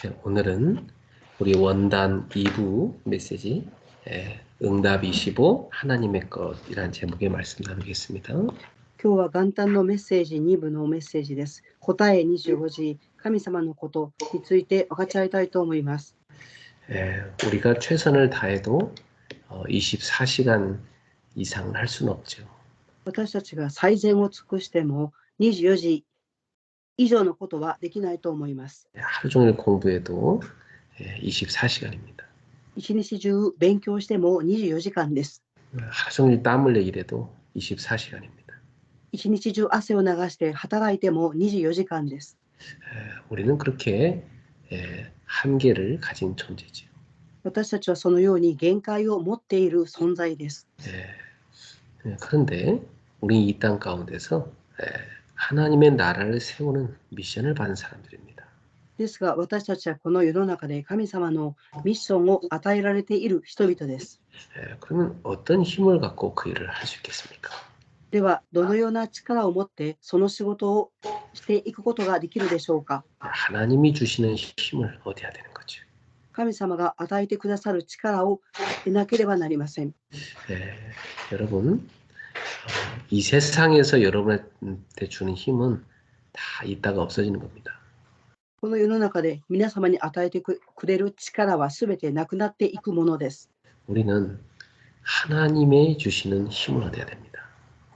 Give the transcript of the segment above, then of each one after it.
오늘은 우리 원단 2부 메시지 응답 25 하나님의 것이라는 제목의 말씀 나누겠습니다. 今日は元旦のメッセージ2部のメッセージです。答え25時、神様のことについて分かち合いたいと思います。 우리가 최선을 다해도 24시간 이상을 할 수는 없죠. 私たちが最善を尽くしても24時以上のことはできないと思います。 하루 종일 공부해도 24시간입니다. 一日中勉強しても24時間です。 하루 종일 땀 흘려 일해도 24시간입니다. 一日中汗を流して働いても24時間です。 우리는 그렇게 한계를 가진 존재죠. 私たちはそのように限界を持っている存在です。 그런데 우리 이 땅 가운데서 하나님의 나라를 세우는 미션을 받은 사람들입니다. ですが私たちはこの世の中で神様のミッションを与えられている人々です。 그러면 어떤 힘을 갖고 그 일을 할 수 있겠습니까? ではどのような力を持ってその仕事をしていくことができるでしょうか。 하나님이 주시는 힘을 얻어야 되는 거죠. 神様が与えてくださる力を得なければなりません。 여러분, 이 세상에서 여러분한테 주는 힘은 다 있다가 없어지는 겁니다. この世の中で皆様に与えてくれる力はすべてなくなっていくものです。 우리는 하나님의 주시는 힘을 얻어야 됩니다.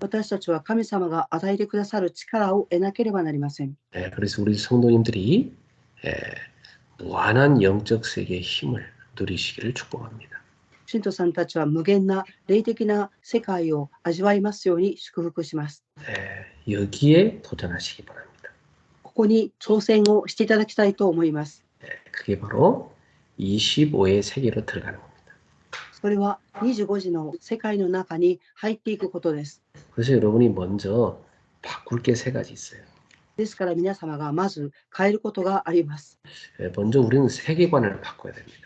私たちは神様が与えてくださる力を得なければなりません。 그래서 우리 성도님들이 무한한 영적 세계의 힘을 누리시기를 축복합니다. 信徒さんたちは無限な霊的な世界を味わいますように祝福します。 여기에 도전하시기 바랍니다. ここに挑戦をしていただきたいと思います。 그게 바로 25의 세계로 들어가는 겁니다. それは25時の世界の中に入っていくことです。 그래서 여러분이 먼저 바꿀 게 세 가지 있어요. ですから皆様がまず変えることがあります。 먼저 우리는 세계관을 바꿔야 됩니다.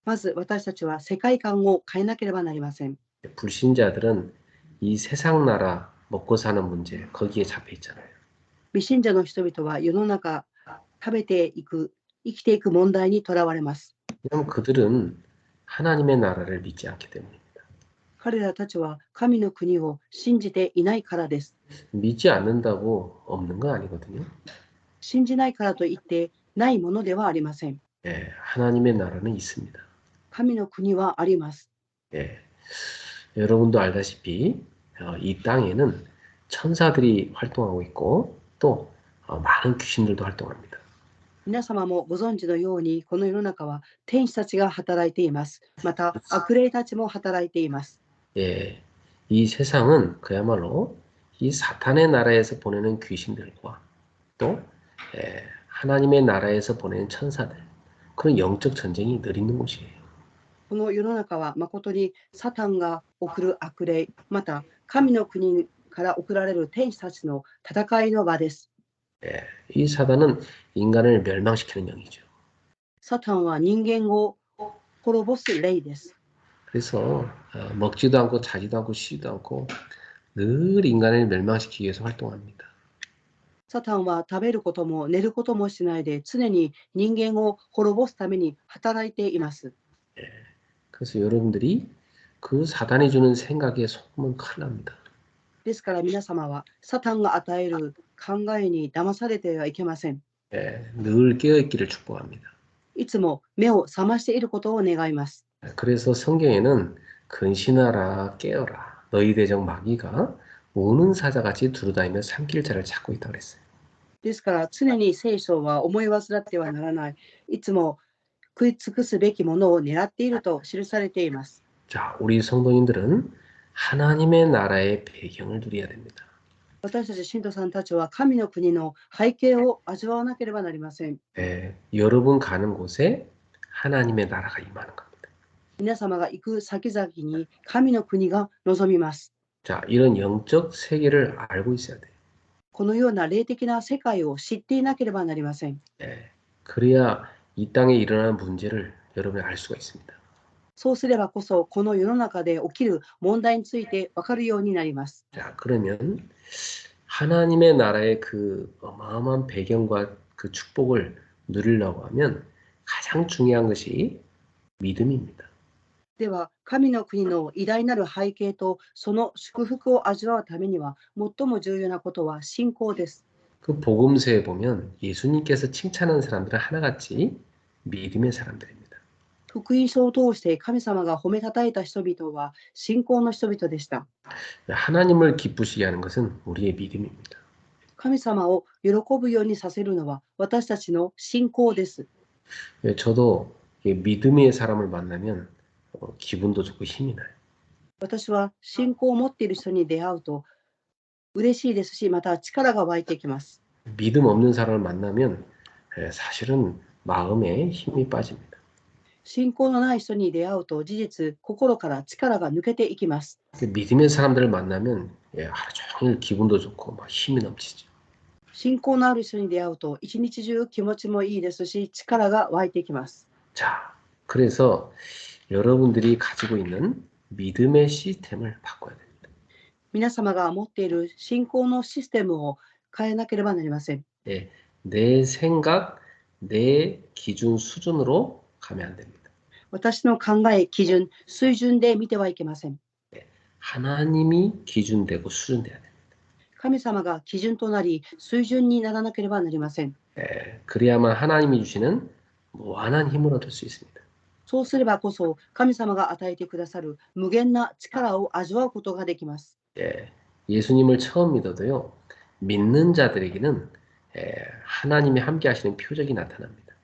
まず私たちは世界観を変えなければなりません。 불신자들은 이 세상 나라 먹고 사는 문제 거기에 잡혀 있잖아요. 未信者の人々は世の中食べていく生きていく問題にとらわれます。 왜냐하면 그들은 하나님의 나라를 믿지 않기 때문입니다. 彼らたちは神の国を信じていないからです。 믿지 않는다고 없는 건 아니거든요. 信じないからといってないものではありません。 하나님의 나라는 있습니다. 神の国はあります。 여러분도 알다시피 이 땅에는 천사들이 활동하고 있고 또 많은 귀신들도 활동합니다. 皆様もご存知のようにこの世の中は天使たちが働いています。また悪霊たちも働いています。 이 세상은 그야말로 이 사탄의 나라에서 보내는 귀신들과 또 하나님의 나라에서 보내는 천사들 그런 영적 전쟁이 늘 있는 곳이에요. この世の中は誠にサタンが送る悪霊、また神の国から送られる天使たちの戦いの場です。 이 사단은 인간을 멸망시키는 영이죠. サタンは人間を滅ぼす霊です。 그래서 먹지도 않고 자지도 않고 쉬지도 않고 늘 인간을 멸망시키기 위해서 활동합니다. サタンは食べることも寝ることもしないで常に人間を滅ぼすために働いています。 그래서 여러분들이 그 사단이 주는 생각에 속으면 큰일 납니다. ですから皆様はサタンが与える考えに騙されてはいけません。 늘 깨어있기를 축복합니다. いつも目を覚ましていることを願います。 그래서 성경에는 근신하라 깨어라 너희 대적 마귀가 우는 사자같이 두루다니며 삼킬 자를 찾고 있다고 그랬어요. ですから常に聖書は思い煩ってはならない。いつも食い尽くすべきものを狙っていると記されています。 자, 우리 성도님들은 하나님의 나라의 배경을 누려야 됩니다. 私たち信徒さんたちは神の国の背景を味わわなければなりません。 여러분 가는 곳에 하나님의 나라가 임하는 겁니다. 皆様が行く先々に神の国が望みます。 자, 이런 영적 세계를 알고 있어야 돼요. このような霊的な世界を知っていなければなりません。 그래야 이 땅에 일어나는 문제를 여러분이 알 수가 있습니다. そうすればこそこの世の中で起きる問題について分かるようになります。 자, 그러면 하나님의 나라의 그 어마어마한 배경과 그 축복을 누리려고 하면 가장 중요한 것이 믿음입니다. では、神の国の偉大なる背景とその祝福を味わうためには、最も重要なことは信仰です。 그 복음서에 보면 예수님께서 칭찬한 사람들은 하나같이 믿음의 사람들입니다. 福音書を通して神様が褒めたたえた人々は信仰の人々でした。 하나님을 기쁘시게 하는 것은 우리의 믿음입니다. 神様を喜ぶようにさせるのは私たちの信仰です。 저도 믿음의 사람을 만나면 기분도 좋고 힘이 나요. 私は信仰を持っている人に出会うと嬉しいですし、また力が湧いてきます。 믿음 없는 사람을 만나면 사실은 마음에 힘이 빠집니다. 信仰のない人に出会うと事実、心から力が抜けていきます。 믿음의 사람들을 만나면 하루 종일 기분도 좋고 막 힘이 넘치죠. 信仰のある人に出会うと一日中気持ちもいいですし、力が湧いてきます。 자, 그래서 여러분들이 가지고 있는 믿음의 시스템을 바꿔야 됩니다. 皆様が持っている信仰のシステムを変えなければなりません。 내 생각, 내 기준 수준으로 가면 안 됩니다. 私の考え、基準、水準で見てはいけません。 하나님이 기준되고 수준돼야 됩니다. 神様が基準となり、水準にならなければなりません。 그래야만 하나님이 주시는 무한한 힘을 얻을 수 있습니다. そうすればこそ、神様が与えてくださる無限な力を味わうことができます。 예수님을 처음 믿어도요, 믿는 자들에게는 하나님이 함께 하시는 표적이 나타납니다.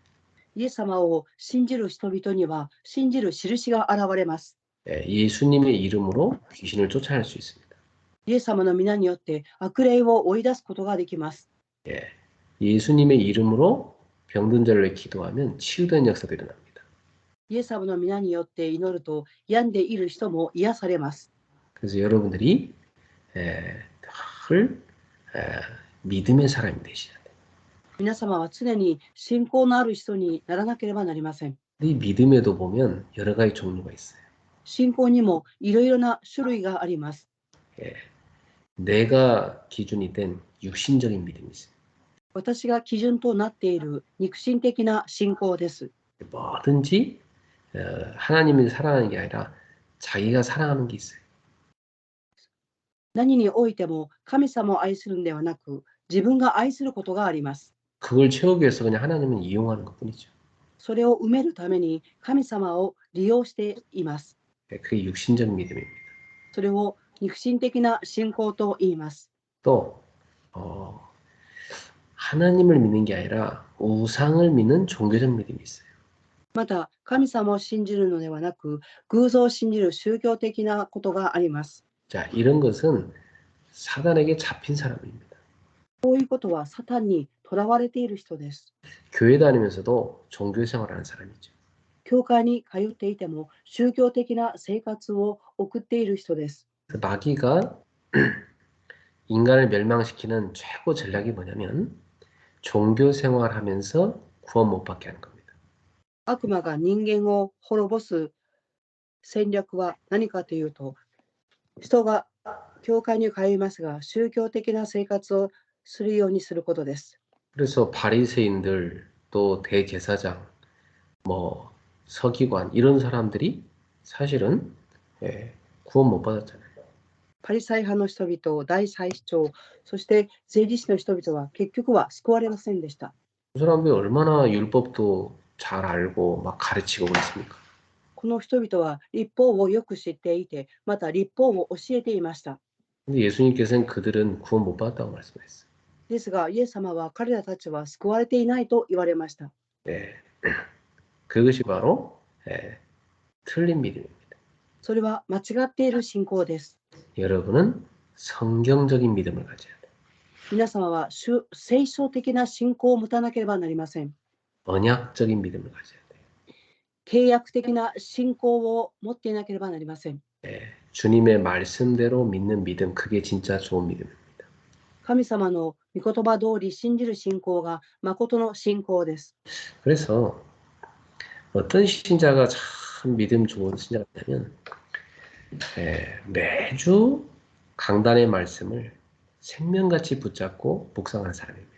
イエス様を信じる人々には信じる印が現れます。 예수님의 이름으로 귀신을 쫓아낼 수 있습니다. イエス様の皆によって悪霊を追い出すことができます。 예수님의 이름으로 병든 자를 기도하면 치유되는 역사도 일어납니다. イエス様の皆によって祈ると病んでいる人も癒されます。 그래서 여러분들이 늘 믿음의 사람이 되셔야 돼요. 皆様は常に信仰のある人にならなければなりません。 이 믿음에도 보면 여러 가지 종류가 있어요. 信仰にもいろいろな種類があります。 내가 기준이 된 육신적인 믿음이 있어요. 私が基準となっている肉親的な信仰です。 뭐든지 하나님을 사랑하는 게 아니라 자기가 사랑하는 게 있어요. 何においても神様を愛するのではなく、自分が愛することがあります。 그걸 채우기 위해서 그냥 하나님은 이용하는 것뿐이죠. それを埋めるために神様を利用しています。 그게 육신적 믿음입니다. それを肉親的な信仰と言います。 또 하나님을 믿는 게 아니라 우상을 믿는 종교적 믿음이 있어요. また神様を信じるのではなく、偶像を信じる宗教的なことがあります。 자, 이런 것은 사단에게 잡힌 사람입니다. こういうことはサタンにとらわれている人です。 교회 다니면서도 종교 생활하는 사람이죠. 教会に通っていても宗教的な生活を送っている人です。 마귀가 인간을 멸망시키는 최고 전략이 뭐냐면 종교 생활하면서 구원 못 받게 하는 겁니다. 悪魔が人間を滅ぼす戦略は何かというと、人が教会に通いますが宗教的な生活をするようにすることです。 그래서 바리새인들 또 대제사장 뭐 서기관 이런 사람들이 사실은 구원 못 받았잖아요. パリサイ派の人々、大祭司長、そして税理士の人々は結局は救われませんでした。 그 사람들이 얼마나 율법도 잘 알고 막 가르치고 그랬습니까? この人々は律法をよく知っていて、また律法を教えていました。 근데 예수님께서는 그들은 구원 못 받았다고 말씀하셨어요. ですが、イエス様は彼らたちは救われていないと言われました。 그것이 바로 틀린 믿음입니다. それは間違っている信仰です。 여러분은 성경적인 믿음을 가져야 돼요. 皆様は聖書的な信仰を持たなければなりません。 언약적인 믿음을 가져야 돼요. 契約的な信仰を持っていなければなりません。 주님의 말씀대로 믿는 믿음, 그게 진짜 좋은 믿음입니다. 神様の御言葉通り信じる信仰が誠の信仰です。 그래서 어떤 신자가 참 믿음 좋은 신자냐면 매주 강단의 말씀을 생명같이 붙잡고 묵상하는 사람입니다.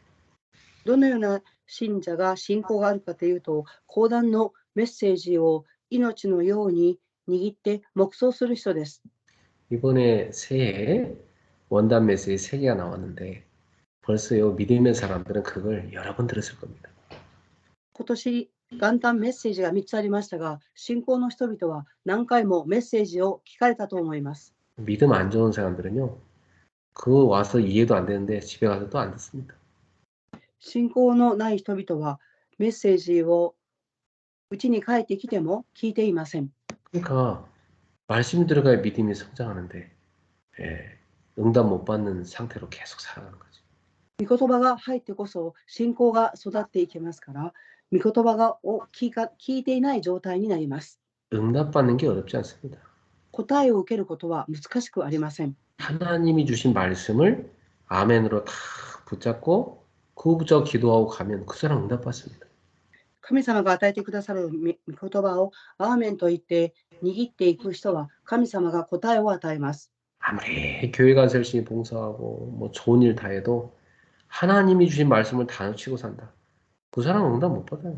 どのような信者が信仰があるかというと、講談のメッセージを命のように握って黙想する人です。 이번에 새해에 원단 메시지 3개가 나왔는데 벌써 요 믿음의 사람들은 그걸 여러 번 들었을 겁니다. 今年元旦メッセージが3つありましたが、信仰の人々は何回もメッセージを聞かれたと思います。 믿음 안 좋은 사람들은요. 그거 와서 이해도 안 되는데 집에 가서 또 안 듣습니다. 信仰のない人々はメッセージを家に帰ってきても聞いていません。 그러니까 말씀이 들어가야 믿음이 성장하는데 응답 못 받는 상태로 계속 살아가는 거죠. 御言葉が入ってこそ信仰が育っていきますから、御言葉を聞いていない状態になります。 응답 받는 게 어렵지 않습니다. 答えを受けることは難しくありません。 하나님이 주신 말씀을 아멘으로 다 붙잡고 그 붙잡고 기도하고 가면 그 사람 응답 받습니다. 神様が与えてくださる御言葉をアーメンと言って握っていく人は神様が答えを与えます。 아무리 교회 가서 열심히 봉사하고 뭐 좋은 일 다 해도 하나님이 주신 말씀을 다 놓치고 산다. 그 사람은 응답 못 받아요.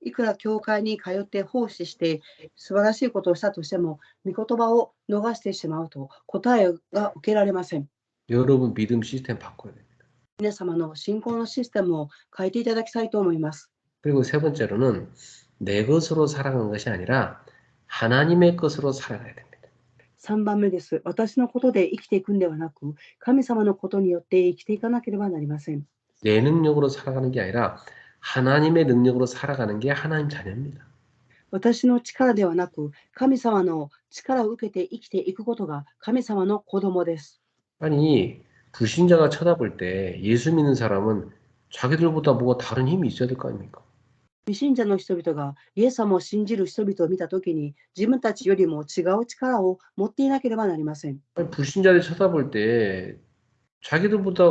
いくら教会に通って奉仕して素晴らしいことをしたとしても、御言葉を逃してしまうと答えが受けられません。 여러분 믿음 시스템 바꿔야 됩니다. 皆様の信仰のシステムを変えていただきたいと思います。 그리고 세 번째로는 내 것으로 살아가는 것이 아니라 하나님의 것으로 살아가야 됩니다. 3番目です。私のことで生きていくんではなく、神様のことによって生きていかなければなりません。 내 능력으로 살아가는 게 아니라 하나님의 능력으로 살아가는 게 하나님 자녀입니다. 私の力ではなく、神様の力を受けて生きていくことが神様の子供です。 아니 불신자가 쳐다볼 때 예수 믿는 사람은 자기들보다 뭐가 다른 힘이 있어야 될 거 아닙니까? 未信者の人々がイエス様を信じる人々を見たときに、自分たちよりも違う力を持っていなければなりません。 아니, 불신자들 쳐다볼 때 자기들보다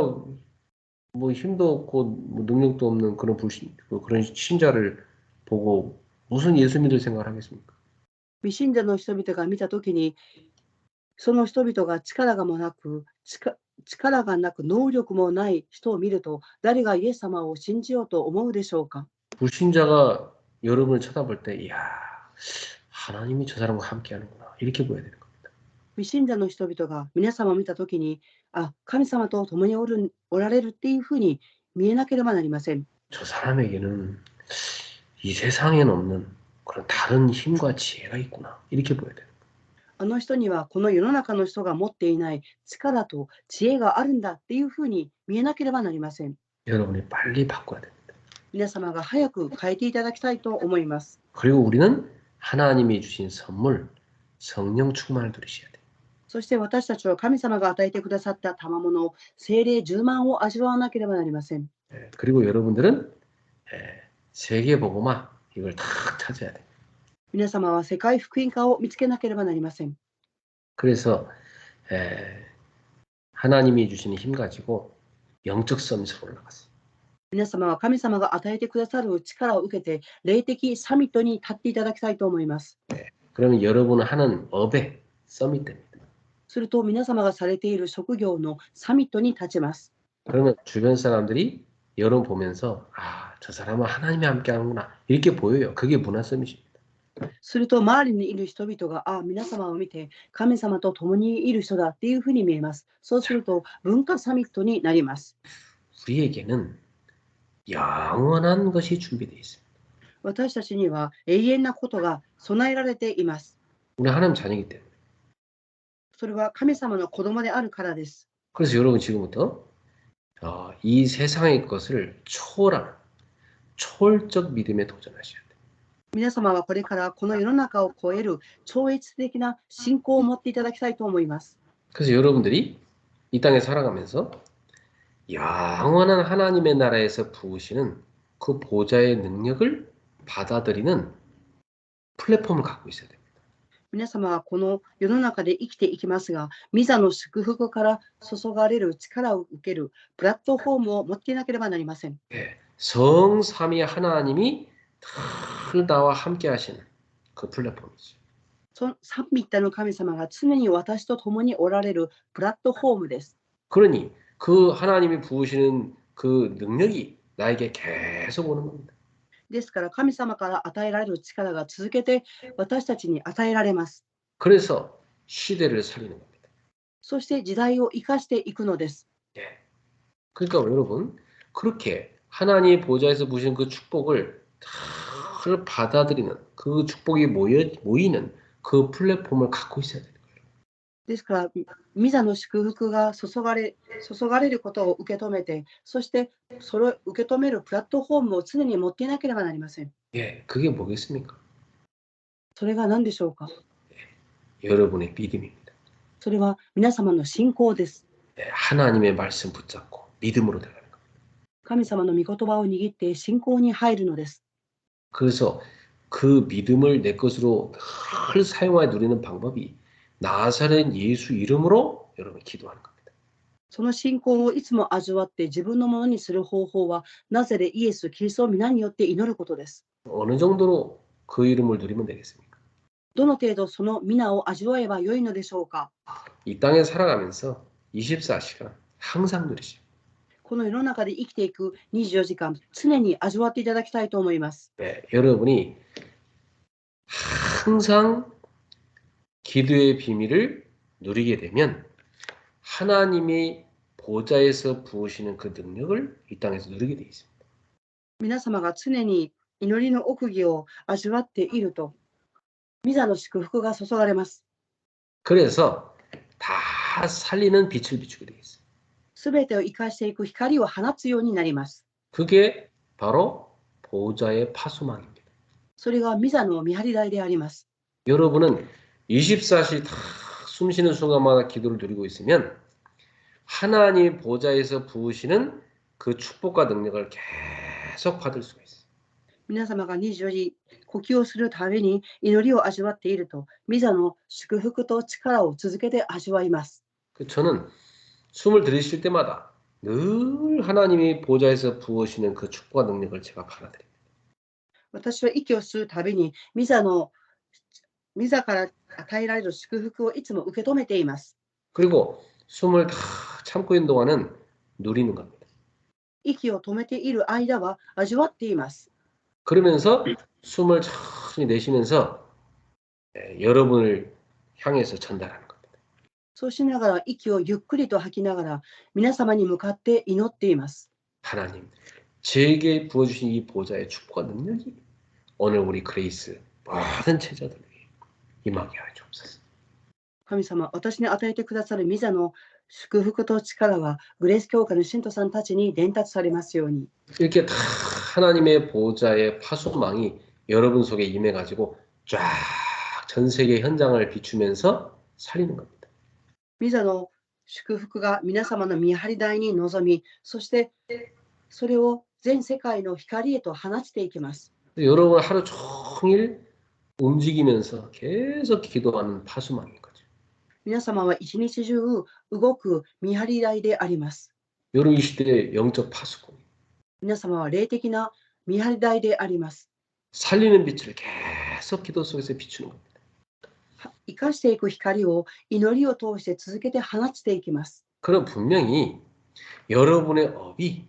뭐 힘도 없고 뭐 능력도 없는 그런 그런 신자를 보고 무슨 예수 믿을 생각을 하겠습니까? 未信者の人々が見たときに、その人々が力がなく能力もない人を見ると、誰がイエス様を信じようと思うでしょうか。 불신자가 여러분을 쳐다볼 때 이야 하나님이 저 사람과 함께하는구나 이렇게 보여야 되는 겁니다. 未信者の人々が皆様を見たときに、神様と共におられるっていうふうに見えなければなりません。 저 사람에게는 이 세상에는 없는 그런 다른 힘과 지혜가 있구나 이렇게 보여야 돼요. あの人にはこの世の中の人が持っていない力と知恵があるんだっていうふうに見えなければなりません。 여러분이 빨리 바꿔야 됩니다. 皆様が早く変えていただきたいと思います。 그리고 우리는 하나님이 주신 선물 성령 충만을 누리셔야 돼요. そして私たちは神様が与えてくださった賜物、聖霊充満を味わわなければなりません。 그리고 여러분들은 세계복음화 이걸 다 찾아야 돼요. 皆様は世界福音化を見つけなければなりません。 그래서 하나님이 주시는 힘 가지고 영적 서밋으로 올라갔어요. 皆様は神様が与えてくださる力を受けて、霊的サミットに立っていただきたいと思います。 그러면 여러분은 하는 업의 서밋 됩니다. すると皆様がされている職業のサミットに立ちます。 그러면 주변 사람들이 여러분 보면서 저 사람은 하나님이 함께하는구나 이렇게 보여요. 그게 문화 서밋입니다. すると周りにいる人々が皆様を見て神様と共にいる人だっていうふうに見えます。そうすると文化サミットになります。 우리에게는 영원한 것이 준비되어 있습니다. 私たちには永遠なことが備えられています。 우리 하나님 자녀이기 때문에. それは神様の子供であるからです。 그래서 여러분 지금부터 이 세상의 것을 초월하는 초월적 믿음에 도전하셔야 돼요. 皆様はこれからこの世の中を超える超越的な信仰を持っていただきたいと思います。 그래서 여러분들이 이 땅에 살아가면서 영원한 하나님의 나라에서 부으시는 그 보좌의 능력을 받아들이는 플랫폼을 갖고 있어야 됩니다. 皆様はこの世の中で生きていきますが、御座の祝福から注がれる力を受けるプラットフォームを持っていなければなりません。 성삼위 하나님이 늘 나와 함께 하시는 그 플랫폼이죠. 三位一体の神様が常に私と共におられるプラットフォームです。 그러니 그 하나님이 부으시는 그 능력이 나에게 계속 오는 겁니다. ですから神様から与えられる力が続けて私たちに与えられます。 그래서 시대를 살리는 겁니다. そして時代を生かしていくのです。 예. 그러니까 여러분 그렇게 하나님의 보좌에서 부신 그 축복을 다 받아들이는 그 축복이 모이는 그 플랫폼을 갖고 있어야 돼요. ですから、御座の祝福が注がれることを受け止めて、そしてそれを受け止めるプラットフォームを常に持っていなければなりません。 예, 그게 뭐겠습니까? それが何でしょうか。 여러분의 믿음입니다. それは皆様の信仰です。 예, 하나님의 말씀 붙잡고 믿음으로 들어가는 겁니다. 神様の御言葉を握って信仰に入るのです。 그래서 그 믿음을 내 것으로 늘 사용하여 누리는 방법이 나사렛 예수 이름으로 여러분 기도하는 겁니다. その信仰をいつも味わって自分のものにする方法は、なぜでイエス・キリストを皆によって祈ることです。 어느 정도로 그 이름을 누리면 되겠습니까? どの程度その皆を味わえばよいのでしょうか。 이 땅에 살아가면서 24시간 항상 누리시오. この世の中で生きていく24時間、常に味わっていただきたいと思います。 네, 여러분이 항상 기도의 비밀을 누리게 되면 하나님이 보좌에서 부으시는 그 능력을 이 땅에서 누리게 돼 있습니다. 皆様が常に祈りの奥義を味わっていると、御座の祝福が注がれます。 그래서 다 살리는 빛을 비추게 되겠어요. すべてを生かしていく光を放つようになります。 그게 바로 보좌의 파수망입니다. それが御座の見張り台であります。 여러분은 24시 다 숨쉬는 순간마다 기도를 드리고 있으면 하나님 보좌에서 부으시는 그 축복과 능력을 계속 받을 수가 있어요. 皆様が24時呼吸をするために祈りを味わっていると、御座の祝福と力を続けて味わいます。 저는 숨을 들이쉴 때마다 늘 하나님이 보좌에서 부으시는 그 축복과 능력을 제가 받아들입니다. 私は息を吸うたびに御座から与えられる祝福をいつも受け止めています。 그리고 숨을 다 참고 있는 동안은 누리는 겁니다. 息を止めている間は味わっています。 그러면서 숨을 천천히 내쉬면서 여러분을 향해서 전달하는 겁니다. そうしながら息をゆっくりと吐きながら皆様に向かって祈っています。 하나님, 제게 부어주신 이 보좌의 축복과 능력이 오늘 우리 그레이스 모든 제자들에게 임하게 하여 주옵소서. 神様、私に与えてくださる御座の祝福と力はグレース教会の信徒さんたちに伝達されますように。 이렇게 다 하나님의 보좌의 파수망이 여러분 속에 임해가지고 쫙 전 세계 현장을 비추면서 살리는 겁니다. 御座の祝福が皆様の見張り台に臨み、そしてそれを全世界の光へと放っていきます。 여러분 하루 종일 움직이면서 계속 기도하는 파수망인 거죠. 皆様は一日中動く見張り台であります。 여러분 이 시대의 영적 파수꾼, 皆様は霊的な見張り台であります。 살리는 빛을 계속 기도 속에서 비추는 겁니다. 生かしていく光を祈りを通して続けて放っていきます。 그럼 분명히 여러분의 업이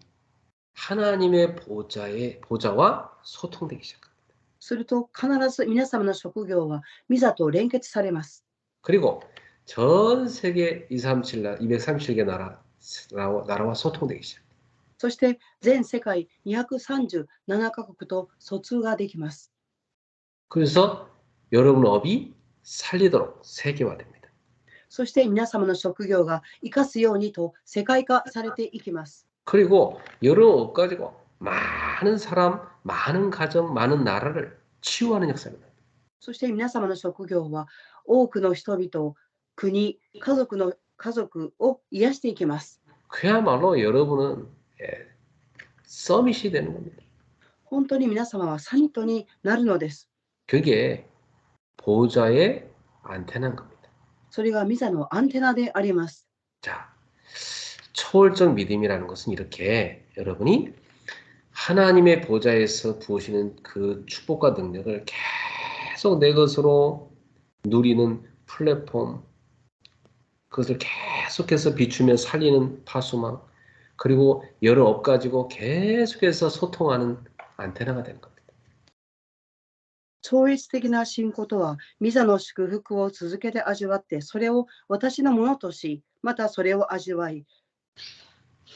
하나님의 보좌와 소통되기 시작합니다. すると必ず皆様の職業は御座と連結されます。 그리고 전 세계 237개 나라와 소통되기 시작합니다. そして全世界237カ国と疎通ができます。 그래서 여러분 업이 살리도록 세계화됩니다. そして皆様の職業が生かすようにと世界化されていきます。 그리고 여러분 업 가지고 많은 사람, 많은 가정, 많은 나라를 치유하는 역사입니다. そして皆様の職業は多くの人々、国、家族を癒していきます。 그야말로 여러분은 서밋이 되는 겁니다. 本当に皆様はサミットになるのです。 그게 보좌의 안테나인 겁니다. それが御座のアンテナであります。 자, 초월적 믿음이라는 것은 이렇게 여러분이 하나님의 보좌에서 부으시는 그 축복과 능력을 계속 내 것으로 누리는 플랫폼, 그것을 계속해서 비추며 살리는 파수망, 그리고 여러 업 가지고 계속해서 소통하는 안테나가 되는 겁니다. 超越的な信仰とは、ミザの祝福を続けて味わって、それを私のものとし、またそれを味わい、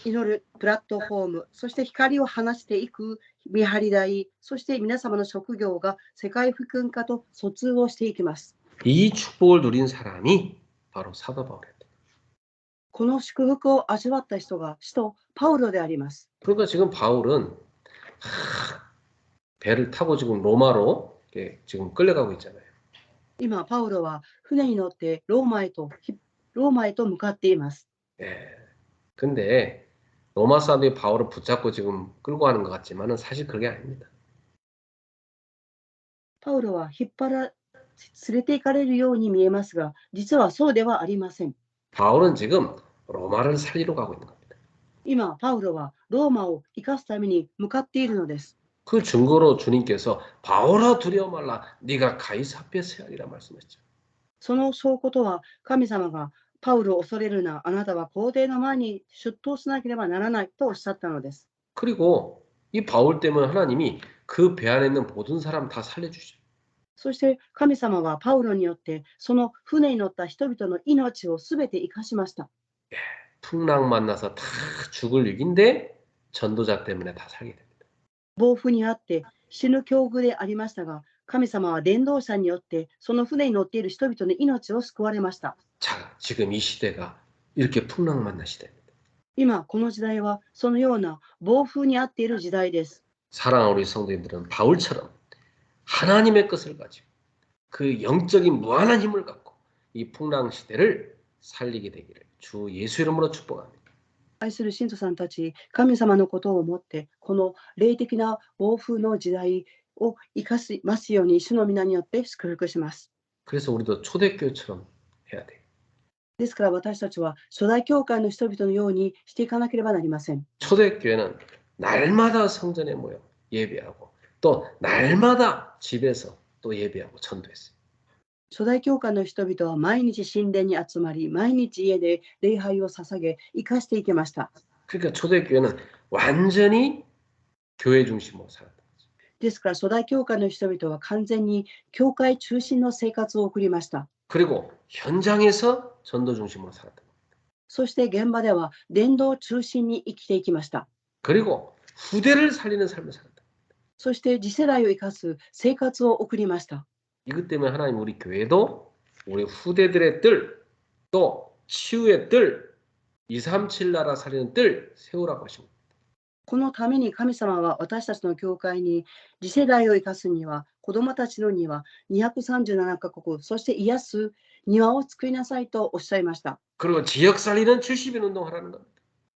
祈るプラットフォーム、そして光を放していく見張り台、そして皆様の職業が世界福音化と疎通をしていきます。 이 축복을 누린 사람이 바로 사도 바울이었다. この祝福を味わった人が使徒パウロであります。 그러니까 지금 바울은 배를 타고 지금 로마로 지금 끌려가고 있잖아요. 今、パウロは船に乗ってローマへと向かっています。 예. 근데 로마 사람들이 바울을 붙잡고 지금 끌고 가는 것 같지만은 사실 그게 아닙니다. パウロは連れて行かれるように見えますが、実はそうではありません。 바울은 지금 로마를 살리러 가고 있는 겁니다. 今、パウロはローマを生かすために向かっているのです。 그 증거로 주님께서 바울아 두려워 말라 네가 가이사 앞에 서야 하리라 말씀하셨죠. その証拠とは、神様がパウロを恐れるな、あなたは皇帝の前に出頭しなければならないとおっしゃったのです。 그리고 이 바울 때문에 하나님이 그 배 안에 있는 모든 사람 다 살려주셔요. そして神様はパウロによってその船に乗った人々の命をすべて生かしました。 풍랑 만나서 다 죽을 위기인데 전도자 때문에 다 살게 됩니다. 暴風にあって死ぬ境遇でありましたが、神様は伝道者によってその船に乗っている人々の命を救われました。 자, 지금 이 시대가 이렇게 풍랑 만난 시대입니다. 今この時代はそのような暴風にあっている時代です。 사랑하는 우리 성도님들은 바울처럼 하나님의 것을 가지고 그 영적인 무한한 힘을 갖고 이 풍랑 시대를 살리게 되기를 주 예수 이름으로 축복합니다. 愛する信徒さんたち、神様のことを思ってこの霊的な暴風の時代を生かしますように主の皆によって祝福します。 그래서 우리도 초대교회처럼 해야 돼요. ですから私たちは初代教会の人々のようにしていかなければなりません。 초대교회는 날마다 성전에 모여 예배하고 또 날마다 집에서 또 예배하고 전도했어요. 初代教会の人々は毎日神殿に集まり、毎日家で礼拝を捧げ、生かしていきました。 그러니까 초대교회는 완전히 교회 중심으로 살았다. ですから初代教会の人々は完全に教会中心の生活を送りました。 그리고 현장에서 전도 중심으로 살았다. そして現場では伝道中心に生きていきました。 그리고 후대를 살리는 삶을 살았다. そして次世代を生かす生活を送りました。 이것 때문에 하나님 우리 교회도 우리 후대들의 뜰, 또 치유의 뜰, 237 나라 살리는 뜰 세우라고 하십니다. このために神様は私たちの教会に次世代を生かすには、子どもたちの庭、237カ国、そして癒す庭を作りなさいとおっしゃいました。 그리고 지역 살리는 70인 운동하라는 겁니다.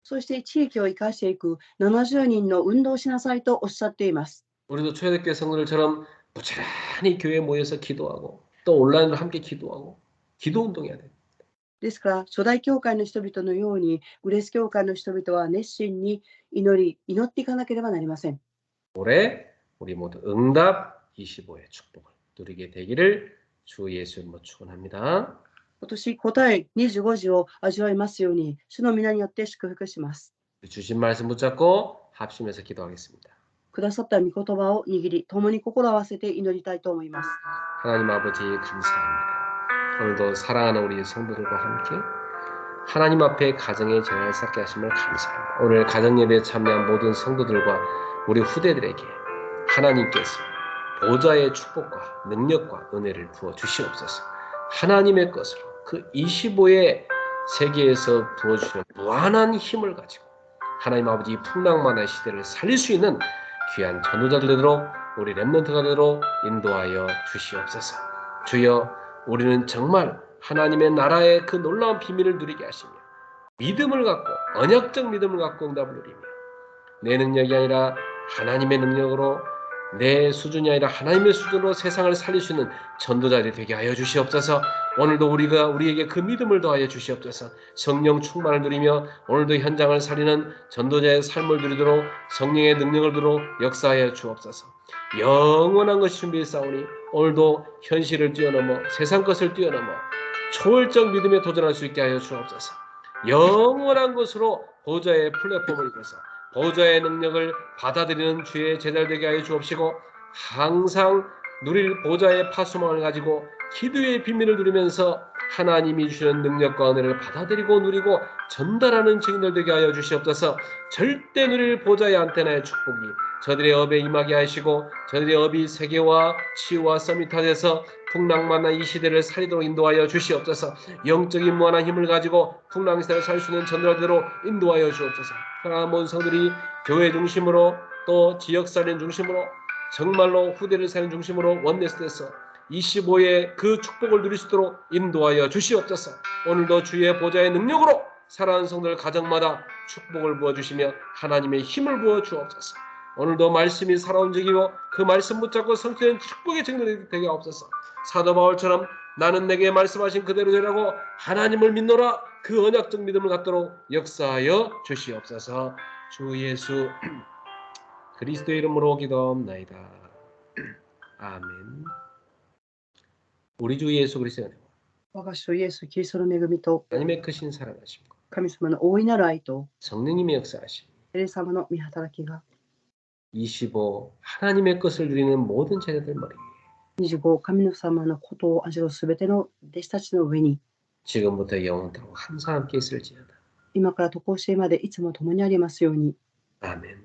そして地域を生かしていく70人の運動をしなさいとおっしゃっています。 우리도 초대교회 성도들처럼 부지런히 교회에 모여서 기도하고 또 온라인으로 함께 기도하고 기도 운동해야 돼요. ですから、初代教会の人々のように、グレース教会の人々は熱心に祈っていかなければなりません。 올해 우리 모두 응답 25의 축복을 누리게 되기를 주 예수 이름으로 축원합니다. 今年答え25時を味わいますように、主の皆によって祝福します。 주신 말씀 붙잡고 합심해서 기도하겠습니다. くださった御言葉を握り、共に心を合わせて祈りたいと思います。 하나님 아버지 감사합니다. 오늘도 사랑하는 우리 성도들과 함께 하나님 앞에 가정의 재화를 쌓게 하심을 감사합니다. 오늘 가정예배에 참여한 모든 성도들과 우리 후대들에게 하나님께서 보좌의 축복과 능력과 은혜를 부어 주시옵소서. 하나님의 것으로 그 25의 세계에서 부어주시는 무한한 힘을 가지고 하나님 아버지 풍랑만한 시대를 살릴 수 있는 귀한 전도자들 되도록 우리 렘넌트가 되도록 인도하여 주시옵소서. 주여, 우리는 정말 하나님의 나라의 그 놀라운 비밀을 누리게 하시며 믿음을 갖고 언약적 믿음을 갖고 응답을 누리며 내 능력이 아니라 하나님의 능력으로 내 수준이 아니라 하나님의 수준으로 세상을 살릴 수 있는 전도자들이 되게 하여 주시옵소서. 오늘도 우리에게 그 믿음을 더하여 주시옵소서. 성령 충만을 누리며 오늘도 현장을 살리는 전도자의 삶을 누리도록 성령의 능력을 누리도록 역사하여 주옵소서. 영원한 것이 준비했사오니 오늘도 현실을 뛰어넘어 세상 것을 뛰어넘어 초월적 믿음에 도전할 수 있게 하여 주옵소서. 영원한 것으로 보좌의 플랫폼을 이뤄서 보좌의 능력을 받아들이는 주의 제자들 되게 하여 주옵시고 항상 누릴 보좌의 파수망을 가지고 기도의 비밀을 누리면서 하나님이 주시는 능력과 은혜를 받아들이고 누리고 전달하는 증인들 되게 하여 주시옵소서. 절대 누릴 보좌의 안테나의 축복이 저들의 업에 임하게 하시고 저들의 업이 세계와 치유와 서밋화돼서 풍랑만한 이 시대를 살리도록 인도하여 주시옵소서. 영적인 무한한 힘을 가지고 풍랑 시대를 살 수 있는 전도자대로 인도하여 주옵소서. 사랑하는 모든 성들이 교회 중심으로 또 지역살림 중심으로 정말로 후대를 사는 중심으로 원네스에서 25의 그 축복을 누릴 수 있도록 인도하여 주시옵소서. 오늘도 주의 보좌의 능력으로 살아가는 성들 가정마다 축복을 부어주시며 하나님의 힘을 부어 주옵소서. 오늘도 말씀이 살아움직이고 그 말씀 붙잡고 성취된 축복의 증거가 되게 하옵소서. 사도 바울처럼 나는 내게 말씀하신 그대로 되라고 하나님을 믿노라 그 언약적 믿음을 갖도록 역사하여 주시옵소서. 주 예수 그리스도의 이름으로 기도합나이다. 아멘. 우리 주 예수 그리스도의 은혜와 我が主イエス・キリストの恵みと 하나님의 크신 사랑하심과 神様の大いなる愛と 성령님의 역사하심 聖霊様の御働きが 25 하나님의 것을 누리는 모든 제자들 머리 위에 25神の様のことを味わうすべての弟子たちの上に 지금부터 영원토록 항상 함께 있을지어다. 今から渡航してまでいつも共にありますように。 아멘.